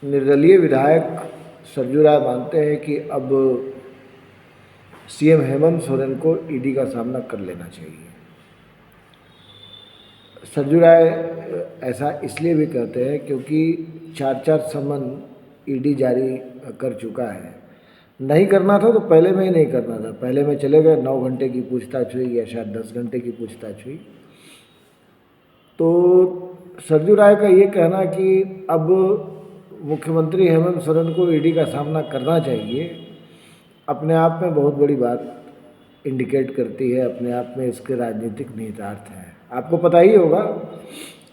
निर्दलीय विधायक सरजू राय मानते हैं कि अब सीएम हेमंत सोरेन को ईडी का सामना कर लेना चाहिए। सरजू राय ऐसा इसलिए भी कहते हैं क्योंकि 4 समन ईडी जारी कर चुका है। नहीं करना था तो पहले में ही नहीं करना था, पहले में चले गए, 9 घंटे की पूछताछ हुई या शायद 10 घंटे की पूछताछ हुई। तो सरजू राय का ये कहना कि अब मुख्यमंत्री हेमंत सोरेन को ईडी का सामना करना चाहिए, अपने आप में बहुत बड़ी बात इंडिकेट करती है, अपने आप में इसके राजनीतिक निहितार्थ हैं। आपको पता ही होगा,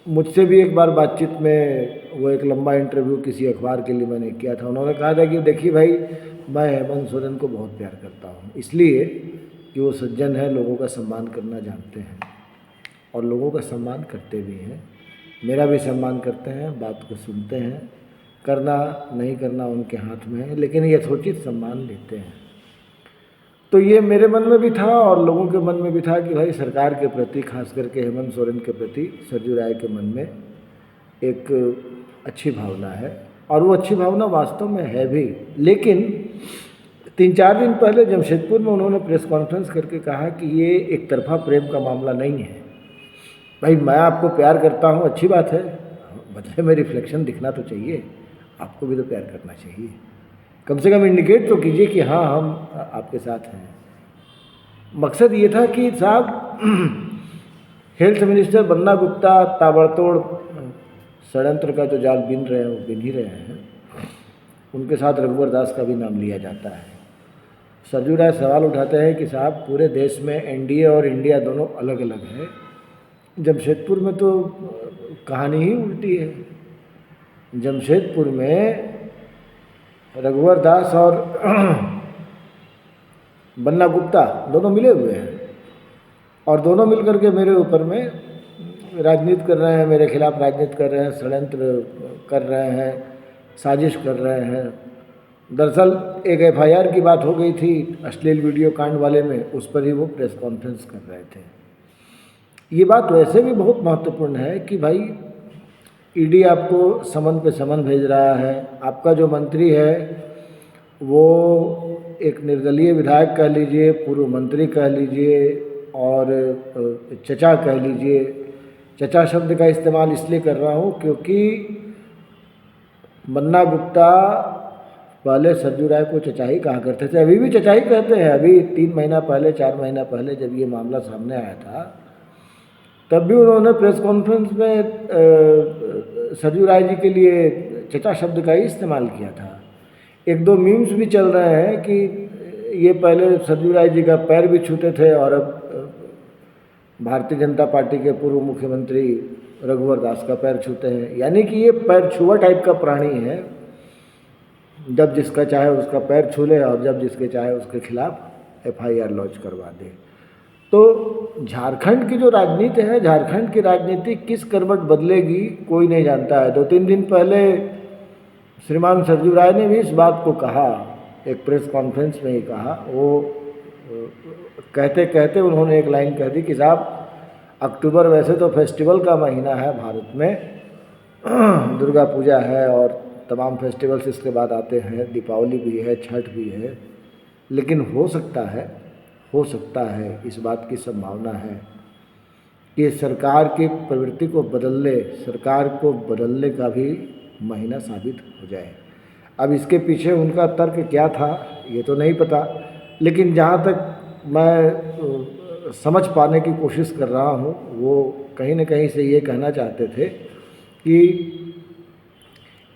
मुझसे भी एक बार बातचीत में वो एक लंबा इंटरव्यू किसी अखबार के लिए मैंने किया था, उन्होंने कहा था कि देखिए भाई, मैं हेमंत सोरेन को बहुत प्यार करता हूँ, इसलिए कि वो सज्जन है, लोगों का सम्मान करना जानते हैं और लोगों का सम्मान करते भी हैं। मेरा भी सम्मान करते हैं, बात को सुनते हैं, करना नहीं करना उनके हाथ में है, लेकिन यथोचित सम्मान लेते हैं। तो ये मेरे मन में भी था और लोगों के मन में भी था कि भाई सरकार के प्रति, खास करके हेमंत सोरेन के प्रति सरजू राय के मन में एक अच्छी भावना है और वो अच्छी भावना वास्तव में है भी। लेकिन 3-4 दिन पहले जमशेदपुर में उन्होंने प्रेस कॉन्फ्रेंस करके कहा कि ये एक तरफा प्रेम का मामला नहीं है। भाई, मैं आपको प्यार करता हूँ, अच्छी बात है, बदले में रिफ्लेक्शन दिखना तो चाहिए, आपको भी तो प्यार करना चाहिए, कम से कम इंडिकेट तो कीजिए कि हाँ, हम आपके साथ हैं। मकसद ये था कि साहब, हेल्थ मिनिस्टर बन्ना गुप्ता ताबड़तोड़ षड्यंत्र का जो जाल बिन रहे हैं वो बिन ही रहे हैं, उनके साथ रघुवर दास का भी नाम लिया जाता है। सरजू राय सवाल उठाते हैं कि साहब, पूरे देश में एनडीए और इंडिया दोनों अलग अलग है, जमशेदपुर में तो कहानी ही उल्टी है। जमशेदपुर में रघुवर दास और बन्ना गुप्ता दोनों मिले हुए हैं और दोनों मिलकर के मेरे ऊपर में राजनीति कर रहे हैं, मेरे खिलाफ राजनीति कर रहे हैं, षड्यंत्र कर रहे हैं, साजिश कर रहे हैं। दरअसल एक एफआईआर की बात हो गई थी अश्लील वीडियो कांड वाले में, उस पर ही वो प्रेस कॉन्फ्रेंस कर रहे थे। ये बात वैसे भी बहुत महत्वपूर्ण है कि भाई, ईडी आपको समन पे समन भेज रहा है, आपका जो मंत्री है वो एक निर्दलीय विधायक कह लीजिए, पूर्व मंत्री कह लीजिए और चचा कह लीजिए। चचा शब्द का इस्तेमाल इसलिए कर रहा हूँ क्योंकि बन्ना गुप्ता पहले सरजू राय को चचा ही कहा करते थे, अभी भी चचा ही कहते हैं। अभी 3 महीना पहले, 4 महीना पहले जब ये मामला सामने आया था, तब भी उन्होंने प्रेस कॉन्फ्रेंस में सरजू राय जी के लिए चचा शब्द का ही इस्तेमाल किया था। 1-2 मीम्स भी चल रहे हैं कि ये पहले सरजू राय जी का पैर भी छूते थे और अब भारतीय जनता पार्टी के पूर्व मुख्यमंत्री रघुवर दास का पैर छूते हैं। यानी कि ये पैर छुआ टाइप का प्राणी है, जब जिसका चाहे उसका पैर छू ले और जब जिसके चाहे उसके खिलाफ एफआईआर लॉन्च करवा दे। तो झारखंड की जो राजनीति है, झारखंड की राजनीति किस करवट बदलेगी कोई नहीं जानता है। 2-3 दिन पहले श्रीमान सरजू राय ने भी इस बात को कहा, एक प्रेस कॉन्फ्रेंस में ही कहा। वो कहते कहते उन्होंने एक लाइन कह दी कि साहब, अक्टूबर वैसे तो फेस्टिवल का महीना है भारत में, दुर्गा पूजा है और तमाम फेस्टिवल्स इसके बाद आते हैं, दीपावली भी है, छठ भी है, लेकिन हो सकता है, इस बात की संभावना है कि सरकार की प्रवृत्ति को सरकार को बदलने का भी महीना साबित हो जाए। अब इसके पीछे उनका तर्क क्या था ये तो नहीं पता, लेकिन जहाँ तक मैं समझ पाने की कोशिश कर रहा हूँ, वो कहीं न कहीं से ये कहना चाहते थे कि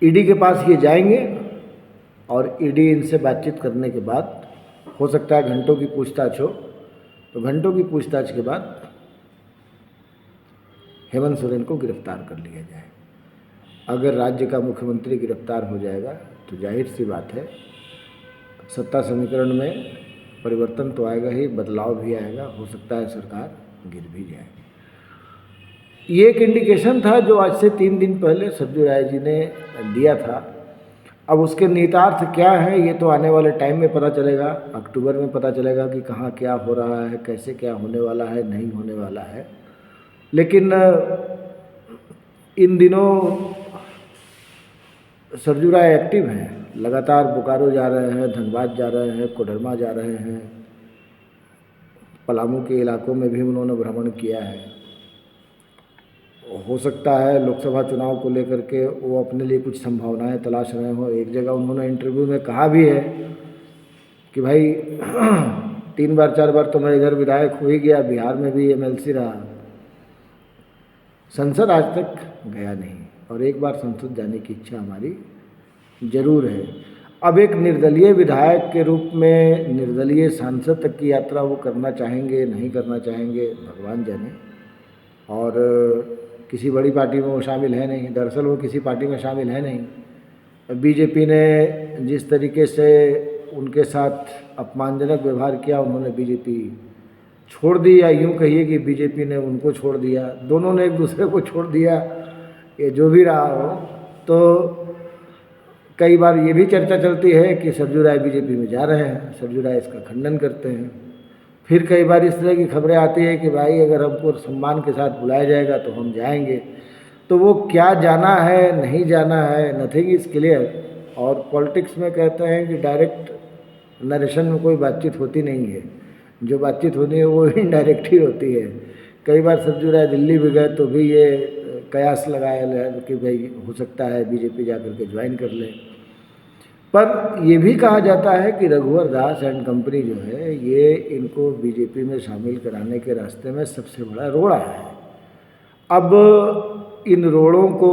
ईडी के पास ये जाएंगे और ईडी इनसे बातचीत करने के बाद, हो सकता है घंटों की पूछताछ हो, तो घंटों की पूछताछ के बाद हेमंत सोरेन को गिरफ्तार कर लिया जाए। अगर राज्य का मुख्यमंत्री गिरफ्तार हो जाएगा तो जाहिर सी बात है, सत्ता समीकरण में परिवर्तन तो आएगा ही, बदलाव भी आएगा, हो सकता है सरकार गिर भी जाए। ये एक इंडिकेशन था जो आज से 3 दिन पहले सरजू राय जी ने दिया था। अब उसके निहितार्थ क्या है ये तो आने वाले टाइम में पता चलेगा, अक्टूबर में पता चलेगा कि कहाँ क्या हो रहा है, कैसे क्या होने वाला है, नहीं होने वाला है। लेकिन इन दिनों सरजू राय एक्टिव हैं, लगातार बोकारो जा रहे हैं, धनबाद जा रहे हैं, कोडरमा जा रहे हैं, पलामू के इलाकों में भी उन्होंने भ्रमण किया है। हो सकता है लोकसभा चुनाव को लेकर के वो अपने लिए कुछ संभावनाएं तलाश रहे हों। एक जगह उन्होंने इंटरव्यू में कहा भी है कि भाई 3 बार 4 बार तो मैं इधर विधायक हो ही गया, बिहार में भी एमएलसी रहा, संसद आज तक गया नहीं, और एक बार संसद जाने की इच्छा हमारी जरूर है। अब एक निर्दलीय विधायक के रूप में निर्दलीय सांसद तक की यात्रा वो करना चाहेंगे, नहीं करना चाहेंगे, भगवान जाने। और किसी बड़ी पार्टी में वो शामिल है नहीं, दरअसल वो किसी पार्टी में शामिल है नहीं। बीजेपी ने जिस तरीके से उनके साथ अपमानजनक व्यवहार किया, उन्होंने बीजेपी छोड़ दी, या यूँ कहिए कि बीजेपी ने उनको छोड़ दिया, दोनों ने एक दूसरे को छोड़ दिया, ये जो भी रहा हो। तो कई बार ये भी चर्चा चलती है कि सरजू राय बीजेपी में जा रहे हैं, सरजू राय इसका खंडन करते हैं। फिर कई बार इस तरह की खबरें आती है कि भाई अगर हमको सम्मान के साथ बुलाया जाएगा तो हम जाएंगे। तो वो क्या जाना है नहीं जाना है, नथिंग इज़ क्लियर। और पॉलिटिक्स में कहते हैं कि डायरेक्ट नरेशन में कोई बातचीत होती नहीं है, जो बातचीत होती है वो इनडायरेक्ट ही होती है। कई बार सरजू राय दिल्ली भी गए तो भी ये कयास लगाया कि भाई हो सकता है बीजेपी जाकर के ज्वाइन कर ले। पर ये भी कहा जाता है कि रघुवर दास एंड कंपनी जो है ये इनको बीजेपी में शामिल कराने के रास्ते में सबसे बड़ा रोड़ा है। अब इन रोड़ों को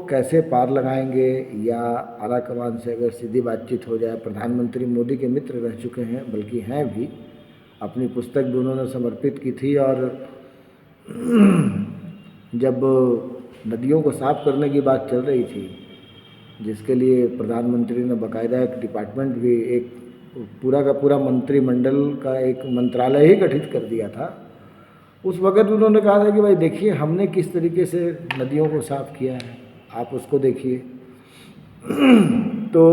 कैसे पार लगाएंगे, या आला कमान से अगर सीधी बातचीत हो जाए। प्रधानमंत्री मोदी के मित्र रह चुके हैं, बल्कि हैं भी, अपनी पुस्तक भी उन्होंने समर्पित की थी। और जब नदियों को साफ करने की बात चल रही थी, जिसके लिए प्रधानमंत्री ने बाकायदा एक डिपार्टमेंट भी, एक पूरा का पूरा मंत्रिमंडल का एक मंत्रालय ही गठित कर दिया था, उस वक्त उन्होंने कहा था कि भाई देखिए हमने किस तरीके से नदियों को साफ़ किया है, आप उसको देखिए। तो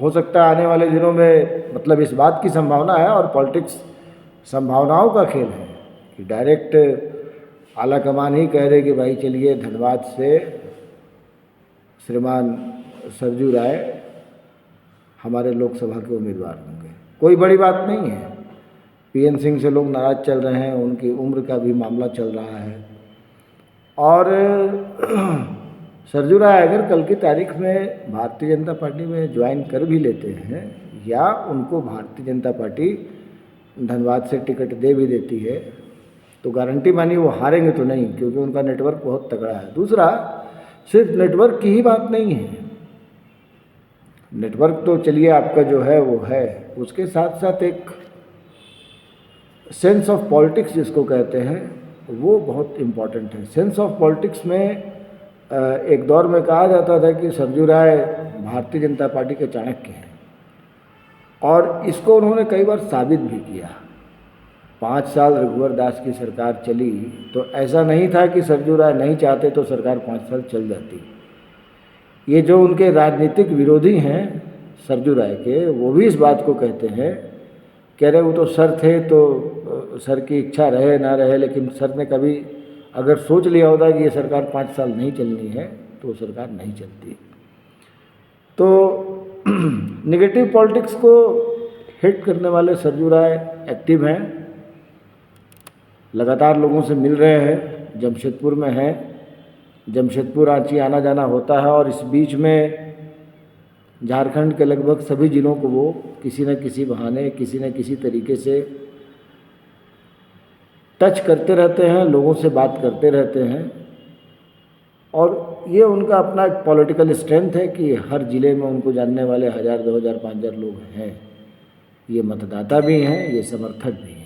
हो सकता है आने वाले दिनों में, मतलब इस बात की संभावना है, और पॉलिटिक्स संभावनाओं का खेल है, कि डायरेक्ट आला कमान ही कह दे कि भाई चलिए धनबाद से श्रीमान सरजू राय हमारे लोकसभा के उम्मीदवार होंगे। कोई बड़ी बात नहीं है। पीएन सिंह से लोग नाराज चल रहे हैं, उनकी उम्र का भी मामला चल रहा है। और सरजू राय अगर कल की तारीख में भारतीय जनता पार्टी में ज्वाइन कर भी लेते हैं, या उनको भारतीय जनता पार्टी धनबाद से टिकट दे भी देती है, तो गारंटी मानिए वो हारेंगे तो नहीं, क्योंकि उनका नेटवर्क बहुत तगड़ा है। दूसरा, सिर्फ नेटवर्क की ही बात नहीं है, नेटवर्क तो चलिए आपका जो है वो है, उसके साथ साथ एक सेंस ऑफ पॉलिटिक्स जिसको कहते हैं वो बहुत इम्पॉर्टेंट है। सेंस ऑफ पॉलिटिक्स में एक दौर में कहा जाता था कि सरजू राय भारतीय जनता पार्टी के चाणक्य हैं, और इसको उन्होंने कई बार साबित भी किया। 5 साल रघुवर दास की सरकार चली तो ऐसा नहीं था कि सरजू राय नहीं चाहते तो सरकार 5 साल चल जाती। ये जो उनके राजनीतिक विरोधी हैं सरजू राय के, वो भी इस बात को कहते हैं, कह रहे वो तो सर थे तो सर की इच्छा रहे ना रहे, लेकिन सर ने कभी अगर सोच लिया होता कि ये सरकार 5 साल नहीं चलनी है तो सरकार नहीं चलती। तो निगेटिव पॉलिटिक्स को हिट करने वाले सरजू राय एक्टिव हैं, लगातार लोगों से मिल रहे हैं, जमशेदपुर में हैं, जमशेदपुर रांची आना जाना होता है, और इस बीच में झारखंड के लगभग सभी ज़िलों को वो किसी न किसी बहाने, किसी न किसी तरीके से टच करते रहते हैं, लोगों से बात करते रहते हैं। और ये उनका अपना एक पॉलिटिकल स्ट्रेंथ है कि हर ज़िले में उनको जानने वाले 1000, 2000, 5000 लोग हैं। ये मतदाता भी हैं, ये समर्थक भी हैं।